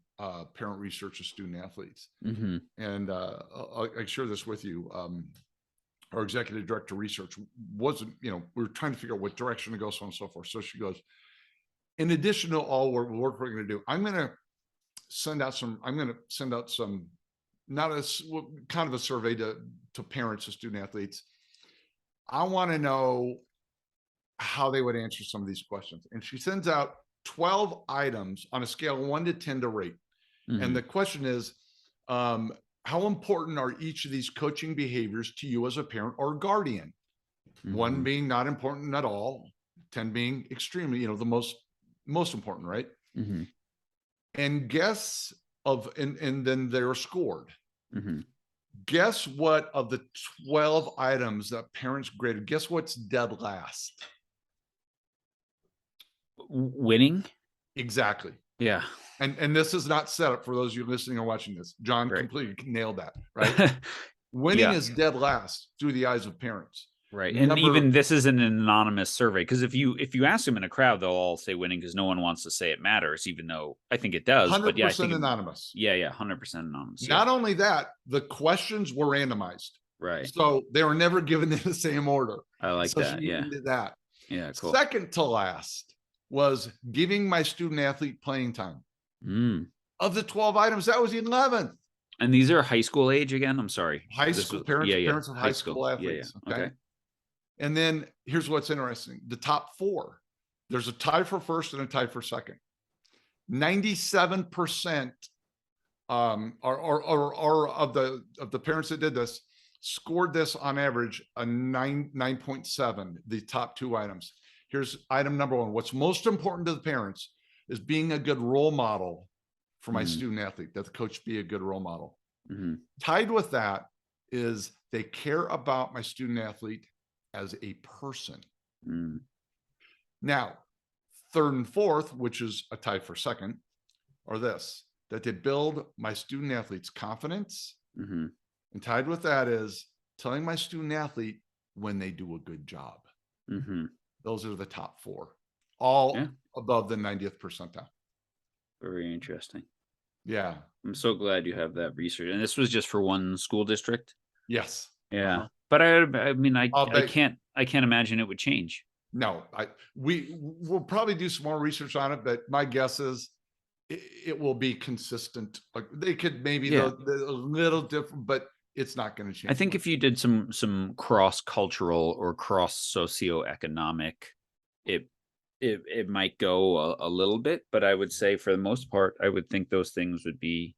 parent research of student athletes. Hmm. And I'll share this with you. Our executive director of research wasn't, we were trying to figure out what direction to go, so on and so forth. So she goes, in addition to all work we're going to do, I'm going to send out some, not a kind of a survey to parents of student athletes. I want to know how they would answer some of these questions. And she sends out 12 items on a scale of 1 to 10 to rate. And Hmm. the question is, how important are each of these coaching behaviors to you as a parent or guardian? 1 Hmm. being not important at all, 10 being extremely, the most important, right? Hmm. And and then they're scored. Hmm. Guess what, of the 12 items that parents graded, guess what's dead last? Winning. Exactly. Yeah. And this is not set up for those of you listening or watching this. John Right. completely nailed that, right? Winning Yeah. is dead last through the eyes of parents. Right. And Number even this is an anonymous survey because if you ask them in a crowd, they'll all say winning because no one wants to say it matters, even though I think it does. But yeah, I 100% think anonymous. yeah, 100% anonymous. Yeah. Not only that, the questions were randomized. Right. So they were never given in the same order. I like So she that. Yeah. even did that. Yeah. Cool. Second to last was giving my student athlete playing time. Mm. Of the 12 items, that was the 11th. And these are high school age again. I'm sorry. High This school was parents, yeah, parents of high high school. school Yeah, yeah. athletes. Okay. Okay. And then here's what's interesting. The top 4, there's a tie for first and a tie for second. 97% or of the parents that did this scored this on average a 9.7, the top 2 items. Here's item number 1. What's most important to the parents is being a good role model for my Mm-hmm. student athlete, that the coach be a good role model. Mm-hmm. Tied with that is they care about my student athlete as a person. Mm-hmm. Now, third and fourth, which is a tie for second, are this: that they build my student athlete's confidence. Mm-hmm. And tied with that is telling my student athlete when they do a good job. Mm-hmm. Those are the top 4, all Yeah. above the 90th percentile. Very interesting. Yeah. I'm so glad you have that research. And this was just for one school district. Yes. Yeah. Uh-huh. But I mean, I But can't imagine it would change. no, we'll probably do some more research on it, but my guess is it will be consistent. Like they could maybe Yeah. the a little different, but it's not going to change I think much. if you did some cross cultural or cross socioeconomic, it it might go a little bit, but I would say for the most part, I would think those things would be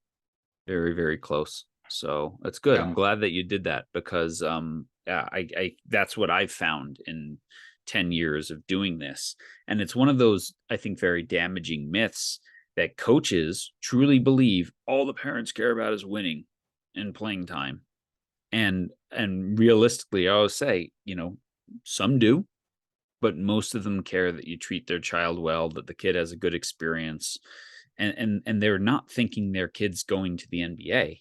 very, very close. So that's good. Yeah. I'm glad that you did that because yeah, I that's what I've found in 10 years of doing this. And it's one of those, I think, very damaging myths that coaches truly believe all the parents care about is winning and playing time. And realistically, I always say, some do, but most of them care that you treat their child well, that the kid has a good experience, and they're not thinking their kid's going to the NBA.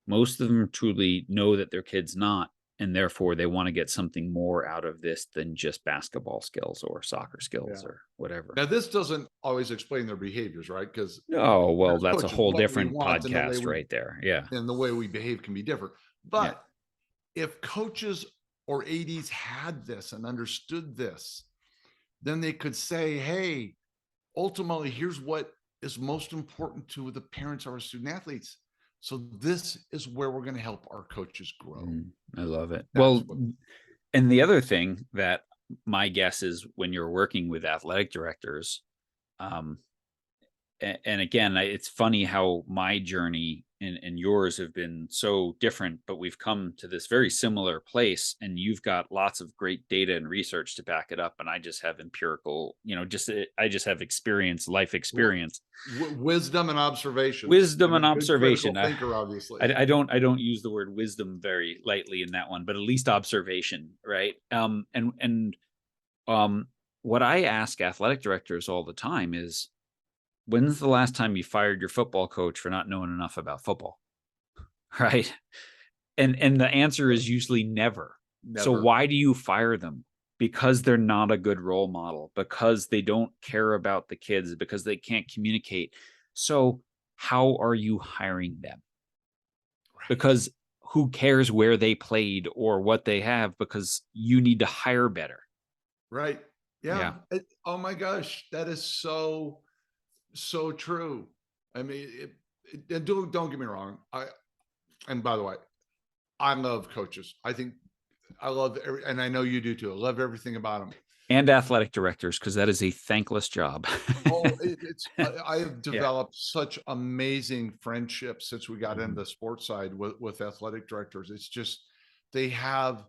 Most of them truly know that their kid's not, and therefore they want to get something more out of this than just basketball skills or soccer skills Yeah. or whatever. Now, this doesn't always explain their behaviors, right? Because Oh, well, as that's a coaches, whole what we different want podcast right there. Yeah. and the way we behave can be different. Yeah. But if coaches or ADs had this and understood this, then they could say, hey, ultimately, here's what is most important to the parents of our student athletes. So this is where we're going to help our coaches grow. I love it. That's Well, and the other thing that my guess is when you're working with athletic directors, um, and again, it's funny how my journey and yours have been so different, but we've come to this very similar place. And you've got lots of great data and research to back it up, and I just have empirical, I just have experience, life experience, wisdom and observations, wisdom and a and good critical observation. thinker, obviously. I don't use the word wisdom very lightly in that one, but at least observation, right? Um, what I ask athletic directors all the time is, when's the last time you fired your football coach for not knowing enough about football? Right? And the answer is usually never. So Never. why do you fire them? Because they're not a good role model, because they don't care about the kids, because they can't communicate. So how are you hiring them? Right. Because who cares where they played or what they have, because you need to hire better. Right. Yeah. Yeah. Oh my gosh, that is so true. I mean, and don't get me wrong. And by the way, I love coaches. I think I love and I know you do too. I love everything about them. And athletic directors, because that is a thankless job. Oh, I have Yeah. developed such amazing friendships since we got into Mhm. the sports side with athletic directors. It's just they have.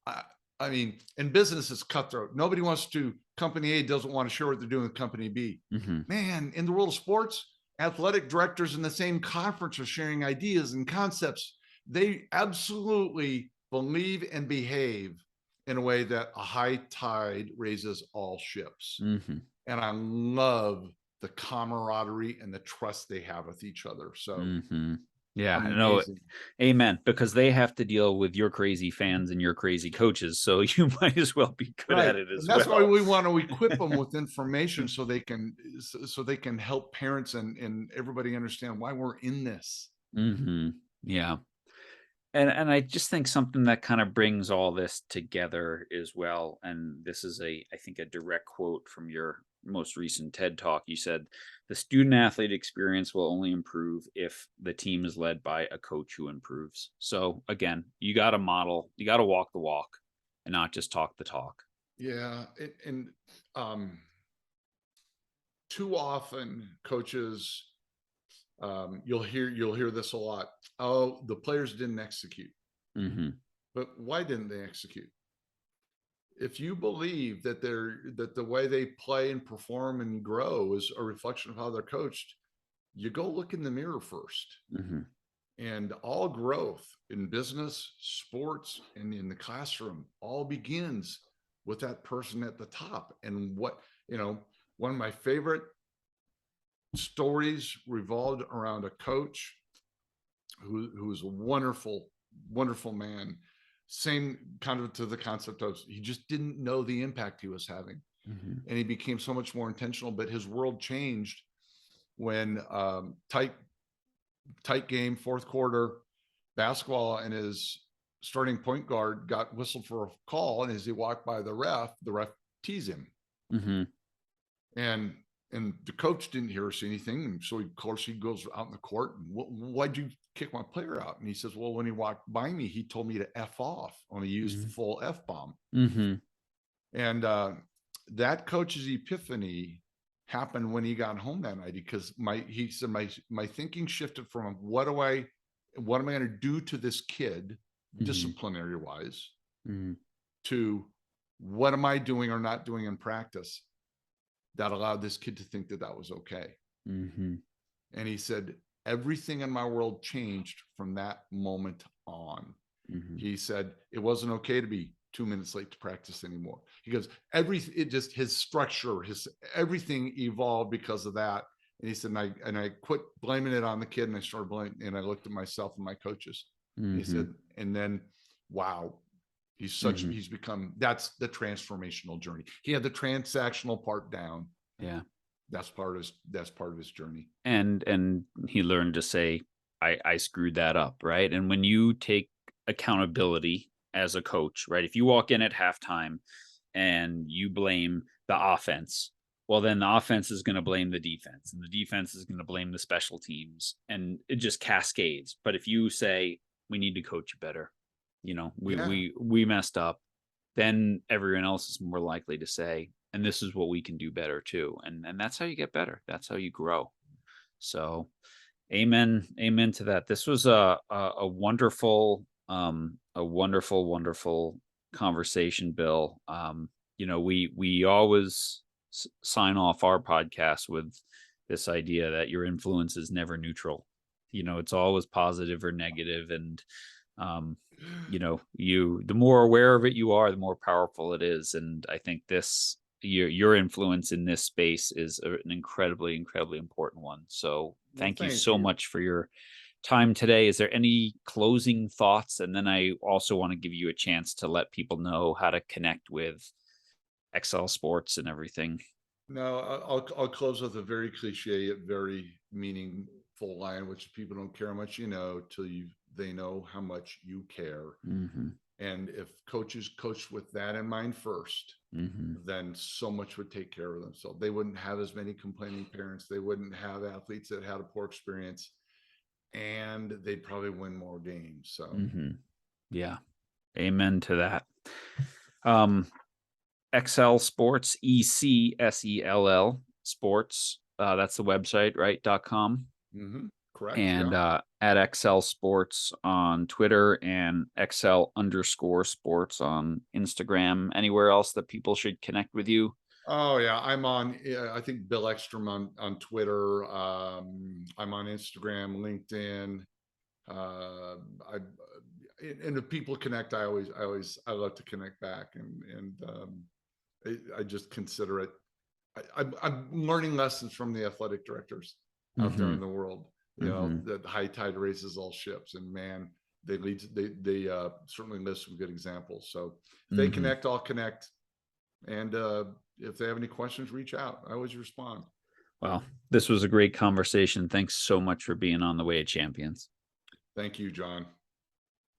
I, I mean, in business, it's cutthroat. Nobody wants to. Company A doesn't want to share what they're doing with Company B. Mhm. Man, in the world of sports, athletic directors in the same conference are sharing ideas and concepts. They absolutely believe and behave in a way that a high tide raises all ships. Mhm. And I love the camaraderie and the trust they have with each other. So Mhm. Yeah, no, amazing. amen, because they have to deal with your crazy fans and your crazy coaches, so you might as well be good Right. at it And as that's why well. we want to equip them with information so they can help parents and everybody understand why we're in this. Mhm. Yeah. And I just think something that kind of brings all this together as well, and this is I think a direct quote from your most recent TED talk. You said the student athlete experience will only improve if the team is led by a coach who improves. So again, you got to model, you got to walk the walk and not just talk the talk. Yeah. And um, too often coaches, you'll hear this a lot. Oh, the players didn't execute. Mhm. But why didn't they execute? If you believe that the way they play and perform and grow is a reflection of how they're coached, you go look in the mirror first. Mhm. And all growth in business, sports, and in the classroom all begins with that person at the top. And one of my favorite stories revolved around a coach who was a wonderful, wonderful man. Same kind of to the concept of he just didn't know the impact he was having. Mhm. And he became so much more intentional, but his world changed when tight game, fourth quarter basketball, and his starting point guard got whistled for a call. And as he walked by the ref teased him. Mhm. And the coach didn't hear or see anything. And so of course he goes out in the court and why'd you kick my player out? And he says, well, when he walked by me, he told me to F off when he used the Mhm. full F bomb. Mhm. And that coach's epiphany happened when he got home that night because he said my thinking shifted from what am I going to do to this kid Mhm. disciplinary wise Mhm. to What am I doing or not doing in practice that allowed this kid to think that that was okay? Mm-hmm. And he said, everything in my world changed from that moment on. Mm-hmm. He said, it wasn't okay to be 2 minutes late to practice anymore. He goes, his structure, his everything evolved because of that. And he said, and I quit blaming it on the kid, and I started blaming, and I looked at myself and my coaches. And he Mm-hmm. said, and then, wow, Mm-hmm. he's become, that's the transformational journey. He had the transactional part down. Yeah. That's part of his journey. And he learned to say, I screwed that up, right? And when you take accountability as a coach, right? If you walk in at halftime and you blame the offense, well, then the offense is going to blame the defense, and the defense is going to blame the special teams, and it just cascades. But if you say, we need to coach you better, Yeah. we messed up, then everyone else is more likely to say, and this is what we can do better too. And that's how you get better. That's how you grow. So amen to that. This was a wonderful, wonderful conversation, Bill. We always sign off our podcast with this idea that your influence is never neutral. It's always positive or negative, and the more aware of it you are, the more powerful it is. And I think your influence in this space is an incredibly important one. So Well, thank you thank so you. much for your time today. Is there any closing thoughts? And then I also want to give you a chance to let people know how to connect with Ecsell Sports and everything. No, I'll close with a very cliche yet very meaningful line, which people don't care how much you know till they know how much you care. Mm-hmm. And if coaches coach with that in mind first, Mm-hmm. then so much would take care of themselves. They wouldn't have as many complaining parents. They wouldn't have athletes that had a poor experience, and they'd probably win more games. So Mm-hmm. Yeah. Amen to that. Um, Ecsell Sports, Ecsell Sports. That's the website, right? .com. correct. And Yeah. at Ecsell Sports on Twitter and Ecsell_sports on Instagram. Anywhere else that people should connect with you? Oh yeah, I'm on. I think Bill Eckstrom on Twitter. I'm on Instagram, LinkedIn. I and if people connect, I love to connect back, and I just consider it. I'm learning lessons from the athletic directors out there Mm-hmm. in the world. Mm-hmm. That high tide raises all ships, and man, they certainly list some good examples. So if they Mm-hmm. connect, I'll connect, and if they have any questions, reach out. I always respond. Well, this was a great conversation. Thanks so much for being on the Way of Champions. Thank you, John.